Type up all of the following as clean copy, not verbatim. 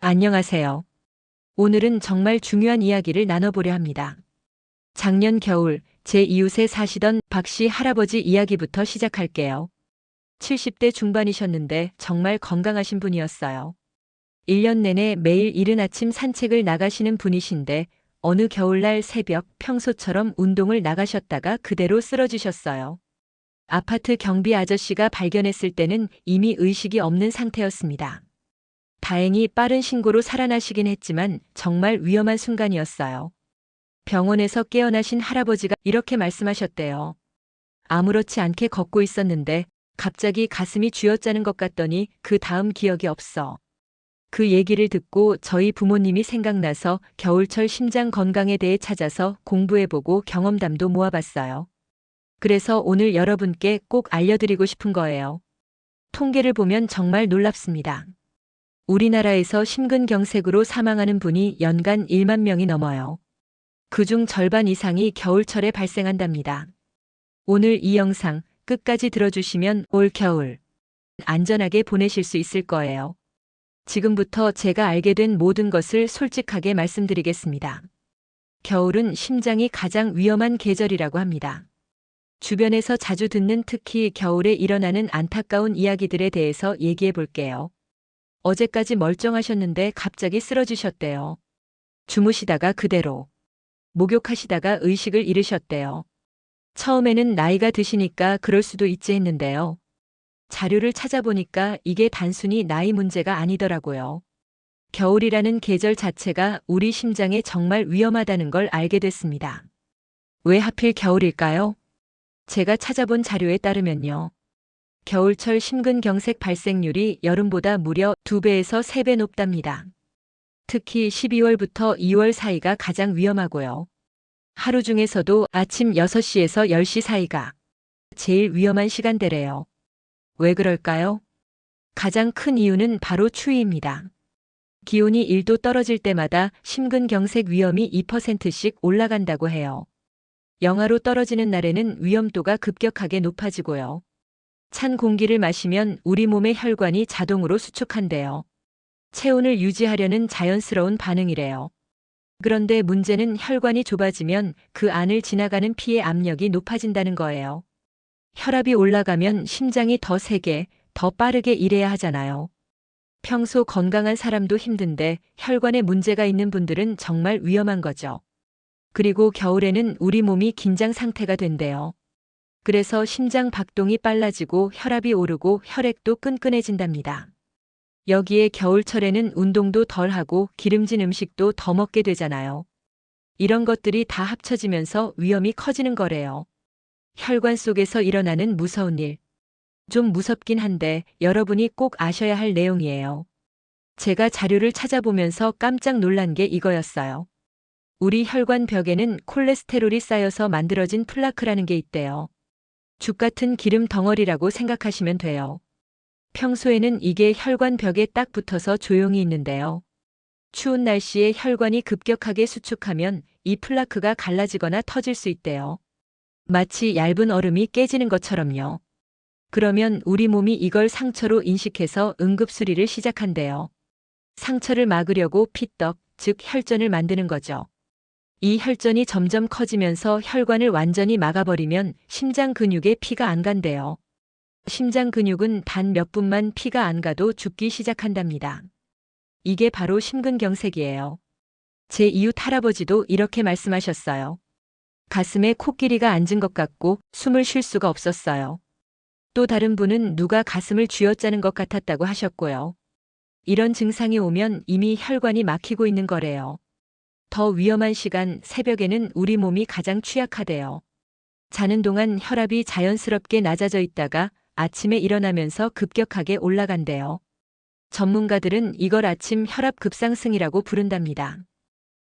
안녕하세요. 오늘은 정말 중요한 이야기를 나눠보려 합니다. 작년 겨울 제 이웃에 사시던 박씨 할아버지 이야기부터 시작할게요. 70대 중반이셨는데 정말 건강하신 분이었어요. 1년 내내 매일 이른 아침 산책을 나가시는 분이신데 어느 겨울날 새벽 평소처럼 운동을 나가셨다가 그대로 쓰러지셨어요. 아파트 경비 아저씨가 발견했을 때는 이미 의식이 없는 상태였습니다. 다행히 빠른 신고로 살아나시긴 했지만 정말 위험한 순간이었어요. 병원에서 깨어나신 할아버지가 이렇게 말씀하셨대요. 아무렇지 않게 걷고 있었는데 갑자기 가슴이 쥐어짜는 것 같더니 그 다음 기억이 없어. 그 얘기를 듣고 저희 부모님이 생각나서 겨울철 심장 건강에 대해 찾아서 공부해보고 경험담도 모아봤어요. 그래서 오늘 여러분께 꼭 알려드리고 싶은 거예요. 통계를 보면 정말 놀랍습니다. 우리나라에서 심근경색으로 사망하는 분이 연간 1만 명이 넘어요. 그중 절반 이상이 겨울철에 발생한답니다. 오늘 이 영상 끝까지 들어주시면 올 겨울 안전하게 보내실 수 있을 거예요. 지금부터 제가 알게 된 모든 것을 솔직하게 말씀드리겠습니다. 겨울은 심장이 가장 위험한 계절이라고 합니다. 주변에서 자주 듣는 특히 겨울에 일어나는 안타까운 이야기들에 대해서 얘기해 볼게요. 어제까지 멀쩡하셨는데 갑자기 쓰러지셨대요. 주무시다가 그대로. 목욕하시다가 의식을 잃으셨대요. 처음에는 나이가 드시니까 그럴 수도 있지 했는데요. 자료를 찾아보니까 이게 단순히 나이 문제가 아니더라고요. 겨울이라는 계절 자체가 우리 심장에 정말 위험하다는 걸 알게 됐습니다. 왜 하필 겨울일까요? 제가 찾아본 자료에 따르면요. 겨울철 심근경색 발생률이 여름보다 무려 2배에서 3배 높답니다. 특히 12월부터 2월 사이가 가장 위험하고요. 하루 중에서도 아침 6시에서 10시 사이가 제일 위험한 시간대래요. 왜 그럴까요? 가장 큰 이유는 바로 추위입니다. 기온이 1도 떨어질 때마다 심근경색 위험이 2%씩 올라간다고 해요. 영하로 떨어지는 날에는 위험도가 급격하게 높아지고요. 찬 공기를 마시면 우리 몸의 혈관이 자동으로 수축한대요. 체온을 유지하려는 자연스러운 반응이래요. 그런데 문제는 혈관이 좁아지면 그 안을 지나가는 피의 압력이 높아진다는 거예요. 혈압이 올라가면 심장이 더 세게, 더 빠르게 일해야 하잖아요. 평소 건강한 사람도 힘든데 혈관에 문제가 있는 분들은 정말 위험한 거죠. 그리고 겨울에는 우리 몸이 긴장 상태가 된대요. 그래서 심장 박동이 빨라지고 혈압이 오르고 혈액도 끈끈해진답니다. 여기에 겨울철에는 운동도 덜하고 기름진 음식도 더 먹게 되잖아요. 이런 것들이 다 합쳐지면서 위험이 커지는 거래요. 혈관 속에서 일어나는 무서운 일. 좀 무섭긴 한데 여러분이 꼭 아셔야 할 내용이에요. 제가 자료를 찾아보면서 깜짝 놀란 게 이거였어요. 우리 혈관 벽에는 콜레스테롤이 쌓여서 만들어진 플라크라는 게 있대요. 죽 같은 기름 덩어리라고 생각하시면 돼요. 평소에는 이게 혈관 벽에 딱 붙어서 조용히 있는데요. 추운 날씨에 혈관이 급격하게 수축하면 이 플라크가 갈라지거나 터질 수 있대요. 마치 얇은 얼음이 깨지는 것처럼요. 그러면 우리 몸이 이걸 상처로 인식해서 응급수리를 시작한대요. 상처를 막으려고 피떡, 즉 혈전을 만드는 거죠. 이 혈전이 점점 커지면서 혈관을 완전히 막아버리면 심장 근육에 피가 안 간대요. 심장 근육은 단 몇 분만 피가 안 가도 죽기 시작한답니다. 이게 바로 심근경색이에요. 제 이웃 할아버지도 이렇게 말씀하셨어요. 가슴에 코끼리가 앉은 것 같고 숨을 쉴 수가 없었어요. 또 다른 분은 누가 가슴을 쥐어짜는 것 같았다고 하셨고요. 이런 증상이 오면 이미 혈관이 막히고 있는 거래요. 더 위험한 시간 새벽에는 우리 몸이 가장 취약하대요. 자는 동안 혈압이 자연스럽게 낮아져 있다가 아침에 일어나면서 급격하게 올라간대요. 전문가들은 이걸 아침 혈압 급상승이라고 부른답니다.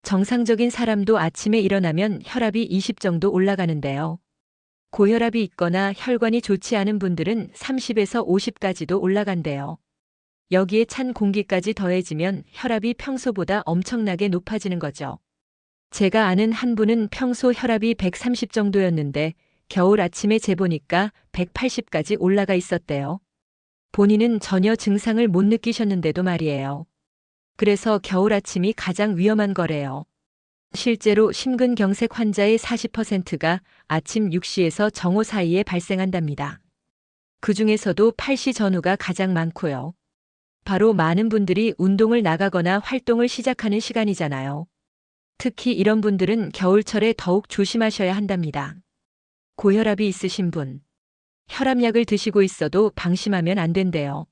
정상적인 사람도 아침에 일어나면 혈압이 20 정도 올라가는데요. 고혈압이 있거나 혈관이 좋지 않은 분들은 30에서 50까지도 올라간대요. 여기에 찬 공기까지 더해지면 혈압이 평소보다 엄청나게 높아지는 거죠. 제가 아는 한 분은 평소 혈압이 130 정도였는데 겨울 아침에 재보니까 180까지 올라가 있었대요. 본인은 전혀 증상을 못 느끼셨는데도 말이에요. 그래서 겨울 아침이 가장 위험한 거래요. 실제로 심근경색 환자의 40%가 아침 6시에서 정오 사이에 발생한답니다. 그 중에서도 8시 전후가 가장 많고요. 바로 많은 분들이 운동을 나가거나 활동을 시작하는 시간이잖아요. 특히 이런 분들은 겨울철에 더욱 조심하셔야 한답니다. 고혈압이 있으신 분, 혈압약을 드시고 있어도 방심하면 안 된대요.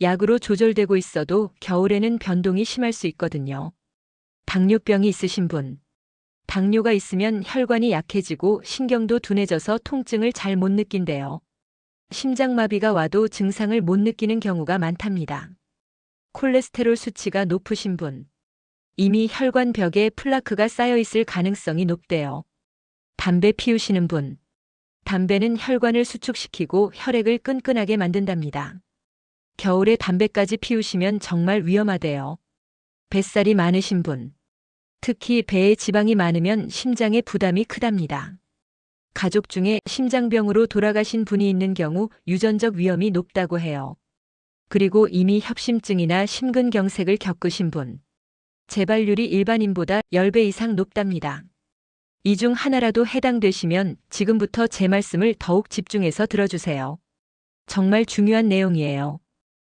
약으로 조절되고 있어도 겨울에는 변동이 심할 수 있거든요. 당뇨병이 있으신 분, 당뇨가 있으면 혈관이 약해지고 신경도 둔해져서 통증을 잘 못 느낀대요. 심장마비가 와도 증상을 못 느끼는 경우가 많답니다. 콜레스테롤 수치가 높으신 분, 이미 혈관 벽에 플라크가 쌓여 있을 가능성이 높대요. 담배 피우시는 분, 담배는 혈관을 수축시키고 혈액을 끈끈하게 만든답니다. 겨울에 담배까지 피우시면 정말 위험하대요. 뱃살이 많으신 분, 특히 배에 지방이 많으면 심장에 부담이 크답니다. 가족 중에 심장병으로 돌아가신 분이 있는 경우 유전적 위험이 높다고 해요. 그리고 이미 협심증이나 심근경색을 겪으신 분, 재발률이 일반인보다 10배 이상 높답니다. 이 중 하나라도 해당되시면 지금부터 제 말씀을 더욱 집중해서 들어주세요. 정말 중요한 내용이에요.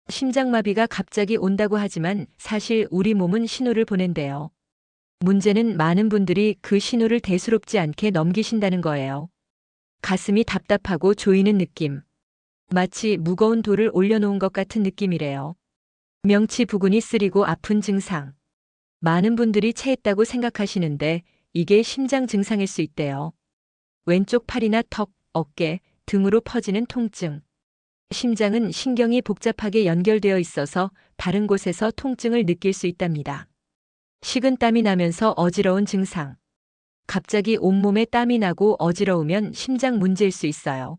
심장마비가 갑자기 온다고 하지만 사실 우리 몸은 신호를 보낸대요. 문제는 많은 분들이 그 신호를 대수롭지 않게 넘기신다는 거예요. 가슴이 답답하고 조이는 느낌. 마치 무거운 돌을 올려놓은 것 같은 느낌이래요. 명치 부근이 쓰리고 아픈 증상. 많은 분들이 체했다고 생각하시는데 이게 심장 증상일 수 있대요. 왼쪽 팔이나 턱, 어깨, 등으로 퍼지는 통증. 심장은 신경이 복잡하게 연결되어 있어서 다른 곳에서 통증을 느낄 수 있답니다. 식은땀이 나면서 어지러운 증상. 갑자기 온몸에 땀이 나고 어지러우면 심장 문제일 수 있어요.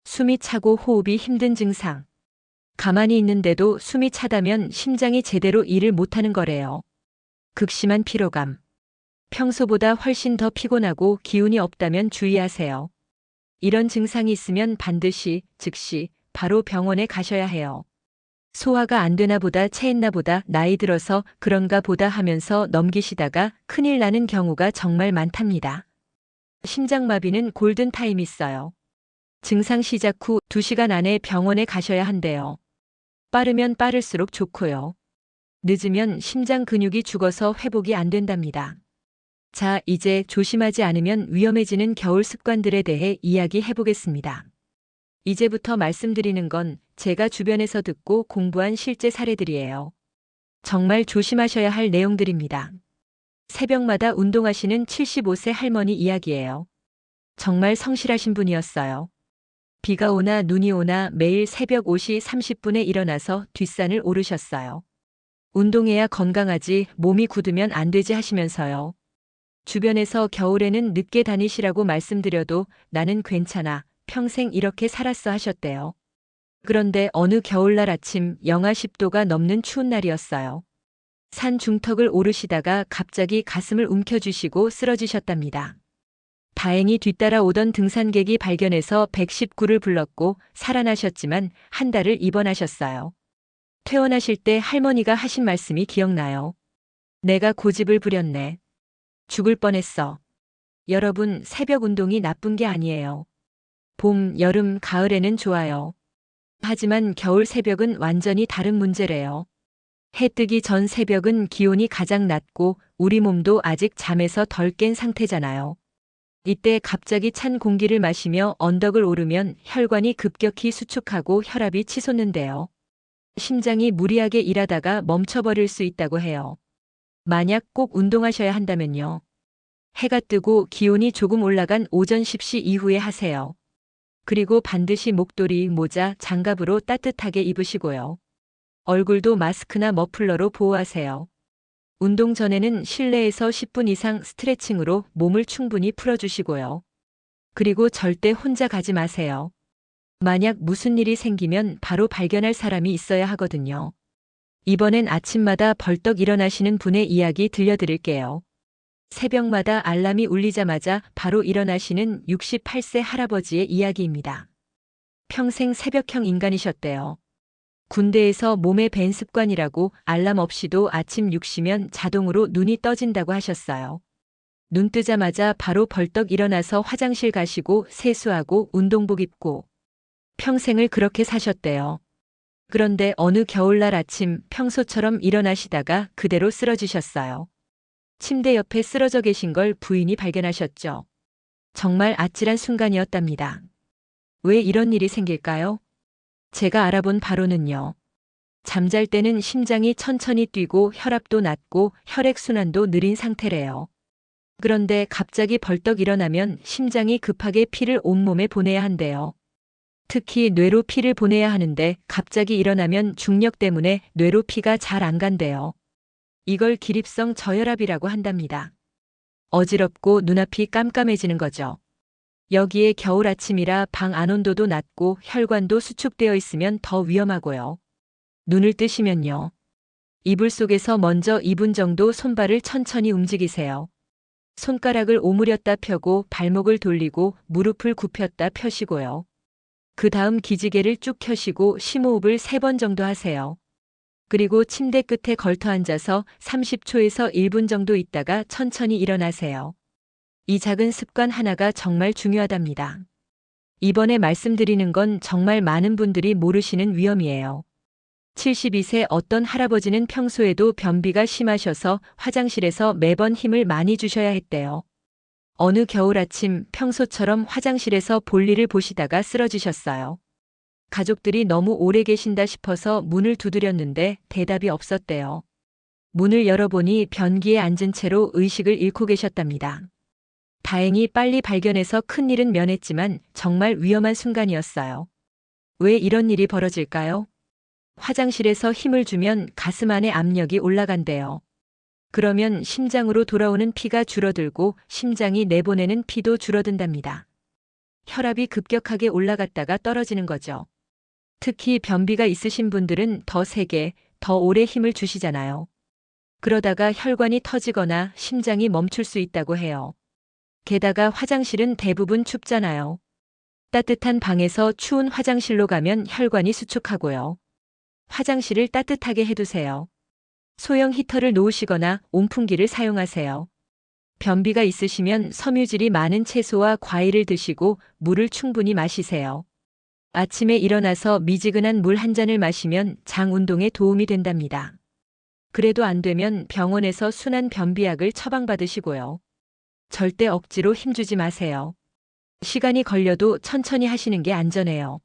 숨이 차고 호흡이 힘든 증상. 가만히 있는데도 숨이 차다면 심장이 제대로 일을 못하는 거래요. 극심한 피로감. 평소보다 훨씬 더 피곤하고 기운이 없다면 주의하세요. 이런 증상이 있으면 반드시, 즉시, 바로 병원에 가셔야 해요. 소화가 안 되나 보다 체했나 보다 나이 들어서 그런가 보다 하면서 넘기시다가 큰일 나는 경우가 정말 많답니다. 심장마비는 골든타임이 있어요. 증상 시작 후 2시간 안에 병원에 가셔야 한대요. 빠르면 빠를수록 좋고요. 늦으면 심장 근육이 죽어서 회복이 안 된답니다. 자, 이제 조심하지 않으면 위험해지는 겨울 습관들에 대해 이야기해 보겠습니다. 이제부터 말씀드리는 건 제가 주변에서 듣고 공부한 실제 사례들이에요. 정말 조심하셔야 할 내용들입니다. 새벽마다 운동하시는 75세 할머니 이야기예요. 정말 성실하신 분이었어요. 비가 오나 눈이 오나 매일 새벽 5시 30분에 일어나서 뒷산을 오르셨어요. 운동해야 건강하지 몸이 굳으면 안 되지 하시면서요. 주변에서 겨울에는 늦게 다니시라고 말씀드려도 나는 괜찮아. 평생 이렇게 살았어 하셨대요. 그런데 어느 겨울날 아침 영하 10도가 넘는 추운 날이었어요. 산 중턱을 오르시다가 갑자기 가슴을 움켜쥐시고 쓰러지셨답니다. 다행히 뒤따라 오던 등산객이 발견해서 119를 불렀고 살아나셨지만 한 달을 입원하셨어요. 퇴원하실 때 할머니가 하신 말씀이 기억나요. 내가 고집을 부렸네. 죽을 뻔했어. 여러분, 새벽 운동이 나쁜 게 아니에요. 봄, 여름, 가을에는 좋아요. 하지만 겨울 새벽은 완전히 다른 문제래요. 해 뜨기 전 새벽은 기온이 가장 낮고 우리 몸도 아직 잠에서 덜 깬 상태잖아요. 이때 갑자기 찬 공기를 마시며 언덕을 오르면 혈관이 급격히 수축하고 혈압이 치솟는데요. 심장이 무리하게 일하다가 멈춰버릴 수 있다고 해요. 만약 꼭 운동하셔야 한다면요. 해가 뜨고 기온이 조금 올라간 오전 10시 이후에 하세요. 그리고 반드시 목도리, 모자, 장갑으로 따뜻하게 입으시고요. 얼굴도 마스크나 머플러로 보호하세요. 운동 전에는 실내에서 10분 이상 스트레칭으로 몸을 충분히 풀어주시고요. 그리고 절대 혼자 가지 마세요. 만약 무슨 일이 생기면 바로 발견할 사람이 있어야 하거든요. 이번엔 아침마다 벌떡 일어나시는 분의 이야기 들려드릴게요. 새벽마다 알람이 울리자마자 바로 일어나시는 68세 할아버지의 이야기입니다. 평생 새벽형 인간이셨대요. 군대에서 몸에 밴 습관이라고 알람 없이도 아침 6시면 자동으로 눈이 떠진다고 하셨어요. 눈 뜨자마자 바로 벌떡 일어나서 화장실 가시고 세수하고 운동복 입고 평생을 그렇게 사셨대요. 그런데 어느 겨울날 아침 평소처럼 일어나시다가 그대로 쓰러지셨어요. 침대 옆에 쓰러져 계신 걸 부인이 발견하셨죠. 정말 아찔한 순간이었답니다. 왜 이런 일이 생길까요? 제가 알아본 바로는요. 잠잘 때는 심장이 천천히 뛰고 혈압도 낮고 혈액순환도 느린 상태래요. 그런데 갑자기 벌떡 일어나면 심장이 급하게 피를 온몸에 보내야 한대요. 특히 뇌로 피를 보내야 하는데 갑자기 일어나면 중력 때문에 뇌로 피가 잘 안 간대요. 이걸 기립성 저혈압이라고 한답니다. 어지럽고 눈앞이 깜깜해지는 거죠. 여기에 겨울 아침이라 방 안온도도 낮고 혈관도 수축되어 있으면 더 위험하고요. 눈을 뜨시면요. 이불 속에서 먼저 2분 정도 손발을 천천히 움직이세요. 손가락을 오므렸다 펴고 발목을 돌리고 무릎을 굽혔다 펴시고요. 그 다음 기지개를 쭉 켜시고 심호흡을 3번 정도 하세요. 그리고 침대 끝에 걸터 앉아서 30초에서 1분 정도 있다가 천천히 일어나세요. 이 작은 습관 하나가 정말 중요하답니다. 이번에 말씀드리는 건 정말 많은 분들이 모르시는 위험이에요. 72세 어떤 할아버지는 평소에도 변비가 심하셔서 화장실에서 매번 힘을 많이 주셔야 했대요. 어느 겨울 아침 평소처럼 화장실에서 볼일을 보시다가 쓰러지셨어요. 가족들이 너무 오래 계신다 싶어서 문을 두드렸는데 대답이 없었대요. 문을 열어보니 변기에 앉은 채로 의식을 잃고 계셨답니다. 다행히 빨리 발견해서 큰일은 면했지만 정말 위험한 순간이었어요. 왜 이런 일이 벌어질까요? 화장실에서 힘을 주면 가슴 안에 압력이 올라간대요. 그러면 심장으로 돌아오는 피가 줄어들고 심장이 내보내는 피도 줄어든답니다. 혈압이 급격하게 올라갔다가 떨어지는 거죠. 특히 변비가 있으신 분들은 더 세게, 더 오래 힘을 주시잖아요. 그러다가 혈관이 터지거나 심장이 멈출 수 있다고 해요. 게다가 화장실은 대부분 춥잖아요. 따뜻한 방에서 추운 화장실로 가면 혈관이 수축하고요. 화장실을 따뜻하게 해두세요. 소형 히터를 놓으시거나 온풍기를 사용하세요. 변비가 있으시면 섬유질이 많은 채소와 과일을 드시고 물을 충분히 마시세요. 아침에 일어나서 미지근한 물 한 잔을 마시면 장 운동에 도움이 된답니다. 그래도 안 되면 병원에서 순한 변비약을 처방받으시고요. 절대 억지로 힘주지 마세요. 시간이 걸려도 천천히 하시는 게 안전해요.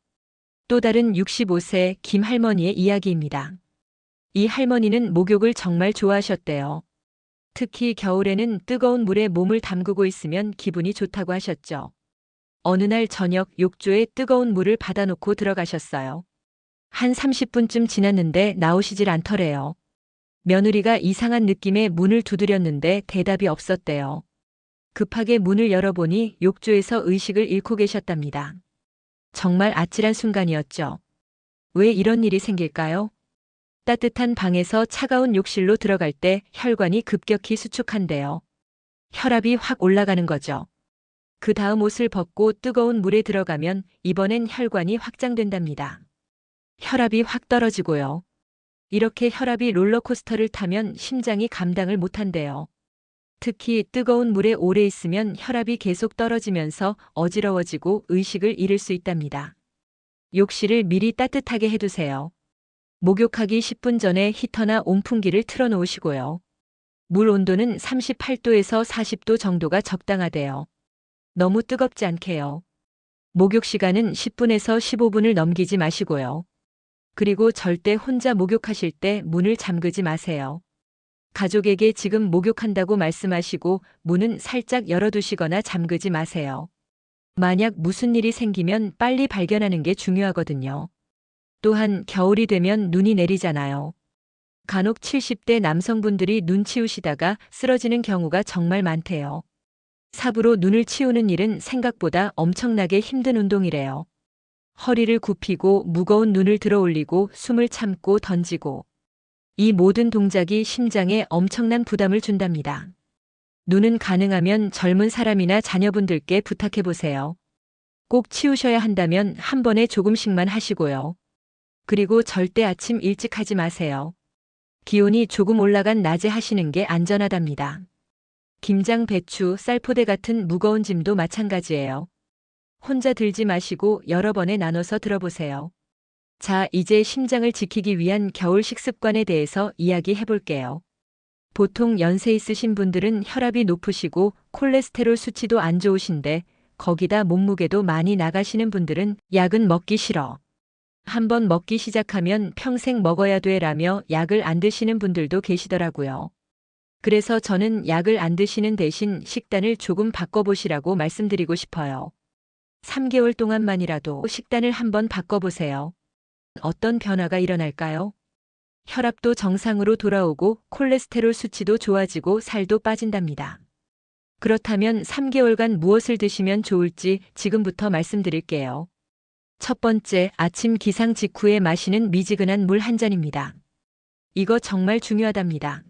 또 다른 65세 김 할머니의 이야기입니다. 이 할머니는 목욕을 정말 좋아하셨대요. 특히 겨울에는 뜨거운 물에 몸을 담그고 있으면 기분이 좋다고 하셨죠. 어느 날 저녁 욕조에 뜨거운 물을 받아놓고 들어가셨어요. 한 30분쯤 지났는데 나오시질 않더래요. 며느리가 이상한 느낌의 문을 두드렸는데 대답이 없었대요. 급하게 문을 열어보니 욕조에서 의식을 잃고 계셨답니다. 정말 아찔한 순간이었죠. 왜 이런 일이 생길까요? 따뜻한 방에서 차가운 욕실로 들어갈 때 혈관이 급격히 수축한대요. 혈압이 확 올라가는 거죠. 그 다음 옷을 벗고 뜨거운 물에 들어가면 이번엔 혈관이 확장된답니다. 혈압이 확 떨어지고요. 이렇게 혈압이 롤러코스터를 타면 심장이 감당을 못한대요. 특히 뜨거운 물에 오래 있으면 혈압이 계속 떨어지면서 어지러워지고 의식을 잃을 수 있답니다. 욕실을 미리 따뜻하게 해두세요. 목욕하기 10분 전에 히터나 온풍기를 틀어놓으시고요. 물 온도는 38도에서 40도 정도가 적당하대요. 너무 뜨겁지 않게요. 목욕 시간은 10분에서 15분을 넘기지 마시고요. 그리고 절대 혼자 목욕하실 때 문을 잠그지 마세요. 가족에게 지금 목욕한다고 말씀하시고 문은 살짝 열어두시거나 잠그지 마세요. 만약 무슨 일이 생기면 빨리 발견하는 게 중요하거든요. 또한 겨울이 되면 눈이 내리잖아요. 간혹 70대 남성분들이 눈 치우시다가 쓰러지는 경우가 정말 많대요. 삽으로 눈을 치우는 일은 생각보다 엄청나게 힘든 운동이래요. 허리를 굽히고 무거운 눈을 들어 올리고 숨을 참고 던지고 이 모든 동작이 심장에 엄청난 부담을 준답니다. 눈은 가능하면 젊은 사람이나 자녀분들께 부탁해 보세요. 꼭 치우셔야 한다면 한 번에 조금씩만 하시고요. 그리고 절대 아침 일찍 하지 마세요. 기온이 조금 올라간 낮에 하시는 게 안전하답니다. 김장, 배추, 쌀포대 같은 무거운 짐도 마찬가지예요. 혼자 들지 마시고 여러 번에 나눠서 들어보세요. 자, 이제 심장을 지키기 위한 겨울 식습관에 대해서 이야기해 볼게요. 보통 연세 있으신 분들은 혈압이 높으시고 콜레스테롤 수치도 안 좋으신데 거기다 몸무게도 많이 나가시는 분들은 약은 먹기 싫어. 한번 먹기 시작하면 평생 먹어야 돼라며 약을 안 드시는 분들도 계시더라고요. 그래서 저는 약을 안 드시는 대신 식단을 조금 바꿔보시라고 말씀드리고 싶어요. 3개월 동안만이라도 식단을 한번 바꿔보세요. 어떤 변화가 일어날까요? 혈압도 정상으로 돌아오고 콜레스테롤 수치도 좋아지고 살도 빠진답니다. 그렇다면 3개월간 무엇을 드시면 좋을지 지금부터 말씀드릴게요. 첫 번째, 아침 기상 직후에 마시는 미지근한 물 한 잔입니다. 이거 정말 중요하답니다.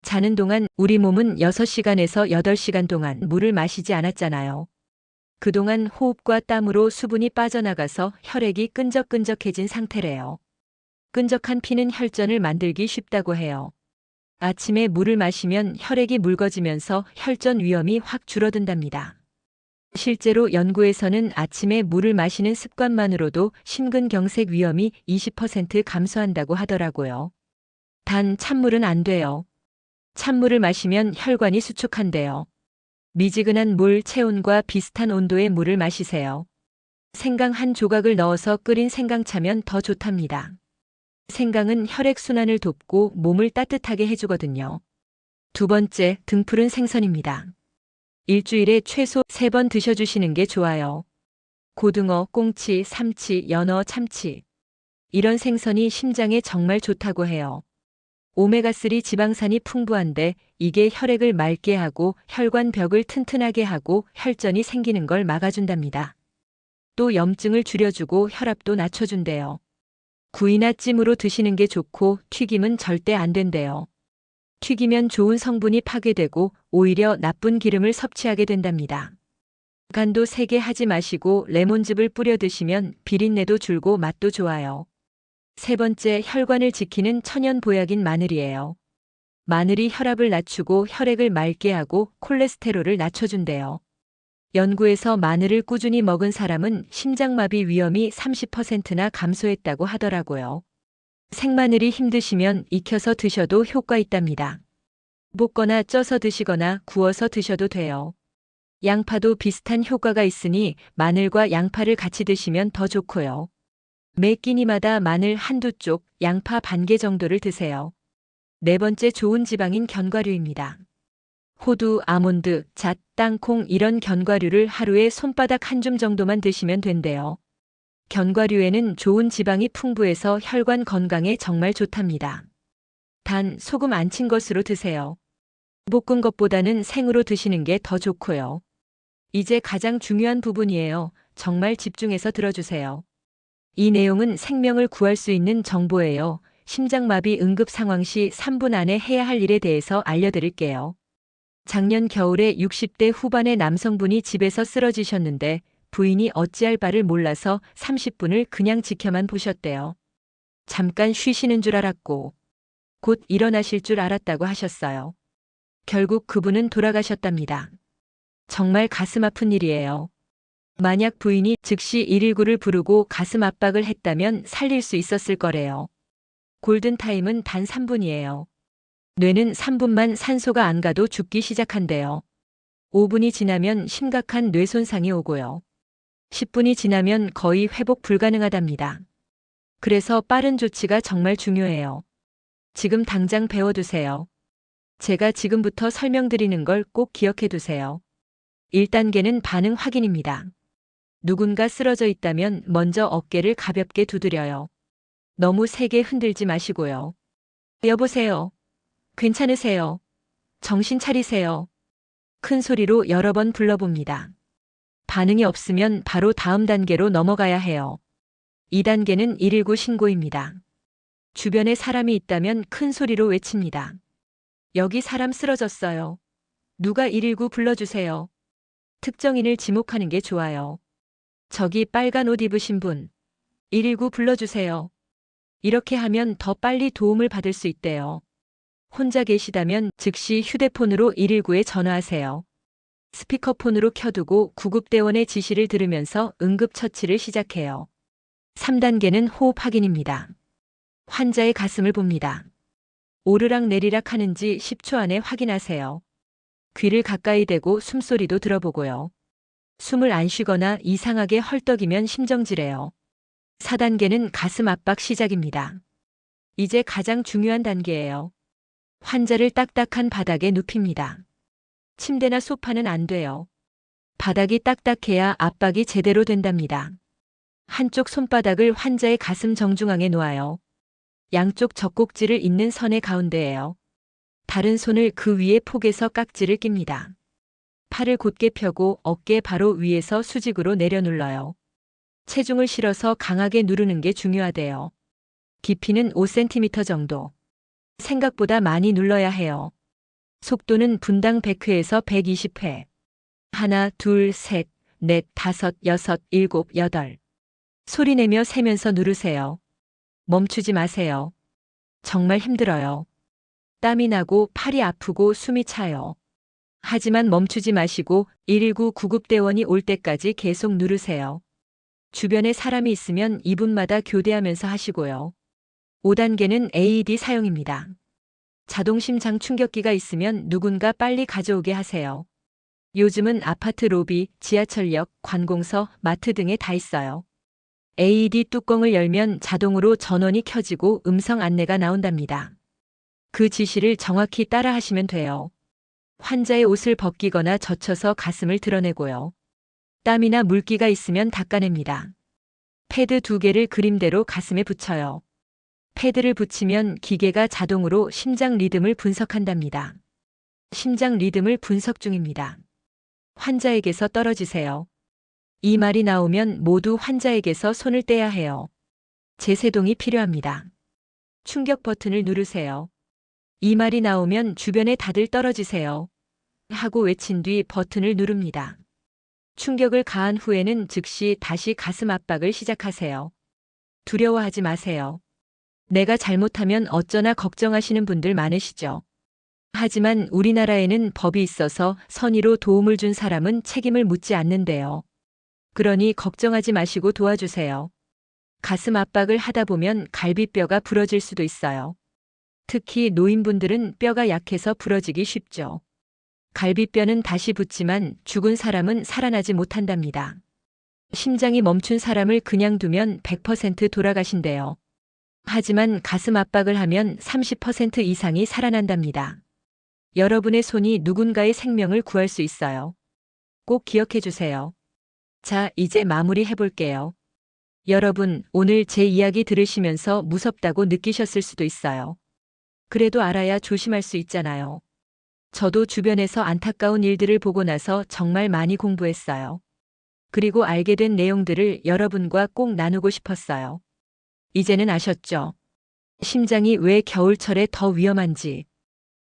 자는 동안 우리 몸은 6시간에서 8시간 동안 물을 마시지 않았잖아요. 그동안 호흡과 땀으로 수분이 빠져나가서 혈액이 끈적끈적해진 상태래요. 끈적한 피는 혈전을 만들기 쉽다고 해요. 아침에 물을 마시면 혈액이 묽어지면서 혈전 위험이 확 줄어든답니다. 실제로 연구에서는 아침에 물을 마시는 습관만으로도 심근경색 위험이 20% 감소한다고 하더라고요. 단 찬물은 안 돼요. 찬물을 마시면 혈관이 수축한대요. 미지근한 물 체온과 비슷한 온도의 물을 마시세요. 생강 한 조각을 넣어서 끓인 생강차면 더 좋답니다. 생강은 혈액순환을 돕고 몸을 따뜻하게 해주거든요. 두 번째, 등푸른 생선입니다. 일주일에 최소 3번 드셔주시는 게 좋아요. 고등어, 꽁치, 삼치, 연어, 참치. 이런 생선이 심장에 정말 좋다고 해요. 오메가3 지방산이 풍부한데 이게 혈액을 맑게 하고 혈관벽을 튼튼하게 하고 혈전이 생기는 걸 막아준답니다. 또 염증을 줄여주고 혈압도 낮춰준대요. 구이나 찜으로 드시는 게 좋고 튀김은 절대 안 된대요. 튀기면 좋은 성분이 파괴되고 오히려 나쁜 기름을 섭취하게 된답니다. 간도 세게 하지 마시고 레몬즙을 뿌려 드시면 비린내도 줄고 맛도 좋아요. 세 번째, 혈관을 지키는 천연 보약인 마늘이에요. 마늘이 혈압을 낮추고 혈액을 맑게 하고 콜레스테롤을 낮춰준대요. 연구에서 마늘을 꾸준히 먹은 사람은 심장마비 위험이 30%나 감소했다고 하더라고요. 생마늘이 힘드시면 익혀서 드셔도 효과 있답니다. 볶거나 쪄서 드시거나 구워서 드셔도 돼요. 양파도 비슷한 효과가 있으니 마늘과 양파를 같이 드시면 더 좋고요. 매 끼니마다 마늘 한두 쪽, 양파 반 개 정도를 드세요. 네 번째, 좋은 지방인 견과류입니다. 호두, 아몬드, 잣, 땅콩 이런 견과류를 하루에 손바닥 한 줌 정도만 드시면 된대요. 견과류에는 좋은 지방이 풍부해서 혈관 건강에 정말 좋답니다. 단, 소금 안 친 것으로 드세요. 볶은 것보다는 생으로 드시는 게 더 좋고요. 이제 가장 중요한 부분이에요. 정말 집중해서 들어주세요. 이 내용은 생명을 구할 수 있는 정보예요. 심장마비 응급 상황 시 3분 안에 해야 할 일에 대해서 알려드릴게요. 작년 겨울에 60대 후반의 남성분이 집에서 쓰러지셨는데 부인이 어찌할 바를 몰라서 30분을 그냥 지켜만 보셨대요. 잠깐 쉬시는 줄 알았고 곧 일어나실 줄 알았다고 하셨어요. 결국 그분은 돌아가셨답니다. 정말 가슴 아픈 일이에요. 만약 부인이 즉시 119를 부르고 가슴 압박을 했다면 살릴 수 있었을 거래요. 골든타임은 단 3분이에요. 뇌는 3분만 산소가 안 가도 죽기 시작한대요. 5분이 지나면 심각한 뇌 손상이 오고요. 10분이 지나면 거의 회복 불가능하답니다. 그래서 빠른 조치가 정말 중요해요. 지금 당장 배워두세요. 제가 지금부터 설명드리는 걸 꼭 기억해두세요. 1단계는 반응 확인입니다. 누군가 쓰러져 있다면 먼저 어깨를 가볍게 두드려요. 너무 세게 흔들지 마시고요. 여보세요. 괜찮으세요? 정신 차리세요. 큰 소리로 여러 번 불러봅니다. 반응이 없으면 바로 다음 단계로 넘어가야 해요. 2단계는 119 신고입니다. 주변에 사람이 있다면 큰 소리로 외칩니다. 여기 사람 쓰러졌어요. 누가 119 불러주세요. 특정인을 지목하는 게 좋아요. 저기 빨간 옷 입으신 분. 119 불러주세요. 이렇게 하면 더 빨리 도움을 받을 수 있대요. 혼자 계시다면 즉시 휴대폰으로 119에 전화하세요. 스피커폰으로 켜두고 구급대원의 지시를 들으면서 응급처치를 시작해요. 3단계는 호흡 확인입니다. 환자의 가슴을 봅니다. 오르락 내리락 하는지 10초 안에 확인하세요. 귀를 가까이 대고 숨소리도 들어보고요. 숨을 안 쉬거나 이상하게 헐떡이면 심정지래요. 4단계는 가슴 압박 시작입니다. 이제 가장 중요한 단계예요. 환자를 딱딱한 바닥에 눕힙니다. 침대나 소파는 안 돼요. 바닥이 딱딱해야 압박이 제대로 된답니다. 한쪽 손바닥을 환자의 가슴 정중앙에 놓아요. 양쪽 젖꼭지를 잇는 선의 가운데에요. 다른 손을 그 위에 폭에서 깍지를 낍니다. 팔을 곧게 펴고 어깨 바로 위에서 수직으로 내려 눌러요. 체중을 실어서 강하게 누르는 게 중요하대요. 깊이는 5cm 정도. 생각보다 많이 눌러야 해요. 속도는 분당 100회에서 120회. 하나, 둘, 셋, 넷, 다섯, 여섯, 일곱, 여덟. 소리내며 세면서 누르세요. 멈추지 마세요. 정말 힘들어요. 땀이 나고 팔이 아프고 숨이 차요. 하지만 멈추지 마시고 119 구급대원이 올 때까지 계속 누르세요. 주변에 사람이 있으면 2분마다 교대하면서 하시고요. 5단계는 AED 사용입니다. 자동 심장 충격기가 있으면 누군가 빨리 가져오게 하세요. 요즘은 아파트 로비, 지하철역, 관공서, 마트 등에 다 있어요. AED 뚜껑을 열면 자동으로 전원이 켜지고 음성 안내가 나온답니다. 그 지시를 정확히 따라 하시면 돼요. 환자의 옷을 벗기거나 젖혀서 가슴을 드러내고요. 땀이나 물기가 있으면 닦아냅니다. 패드 2개를 그림대로 가슴에 붙여요. 패드를 붙이면 기계가 자동으로 심장 리듬을 분석한답니다. 심장 리듬을 분석 중입니다. 환자에게서 떨어지세요. 이 말이 나오면 모두 환자에게서 손을 떼야 해요. 제세동이 필요합니다. 충격 버튼을 누르세요. 이 말이 나오면 주변에 다들 떨어지세요. 하고 외친 뒤 버튼을 누릅니다. 충격을 가한 후에는 즉시 다시 가슴 압박을 시작하세요. 두려워하지 마세요. 내가 잘못하면 어쩌나 걱정하시는 분들 많으시죠. 하지만 우리나라에는 법이 있어서 선의로 도움을 준 사람은 책임을 묻지 않는데요. 그러니 걱정하지 마시고 도와주세요. 가슴 압박을 하다 보면 갈비뼈가 부러질 수도 있어요. 특히 노인분들은 뼈가 약해서 부러지기 쉽죠. 갈비뼈는 다시 붙지만 죽은 사람은 살아나지 못한답니다. 심장이 멈춘 사람을 그냥 두면 100% 돌아가신대요. 하지만 가슴 압박을 하면 30% 이상이 살아난답니다. 여러분의 손이 누군가의 생명을 구할 수 있어요. 꼭 기억해 주세요. 자, 이제 마무리 해볼게요. 여러분, 오늘 제 이야기 들으시면서 무섭다고 느끼셨을 수도 있어요. 그래도 알아야 조심할 수 있잖아요. 저도 주변에서 안타까운 일들을 보고 나서 정말 많이 공부했어요. 그리고 알게 된 내용들을 여러분과 꼭 나누고 싶었어요. 이제는 아셨죠? 심장이 왜 겨울철에 더 위험한지,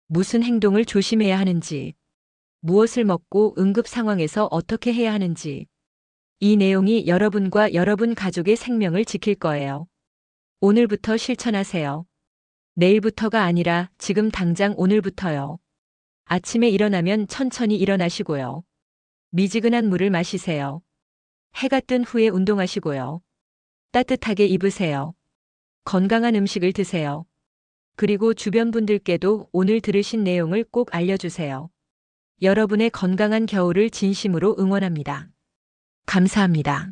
무슨 행동을 조심해야 하는지, 무엇을 먹고 응급 상황에서 어떻게 해야 하는지. 이 내용이 여러분과 여러분 가족의 생명을 지킬 거예요. 오늘부터 실천하세요. 내일부터가 아니라 지금 당장 오늘부터요. 아침에 일어나면 천천히 일어나시고요. 미지근한 물을 마시세요. 해가 뜬 후에 운동하시고요. 따뜻하게 입으세요. 건강한 음식을 드세요. 그리고 주변 분들께도 오늘 들으신 내용을 꼭 알려주세요. 여러분의 건강한 겨울을 진심으로 응원합니다. 감사합니다.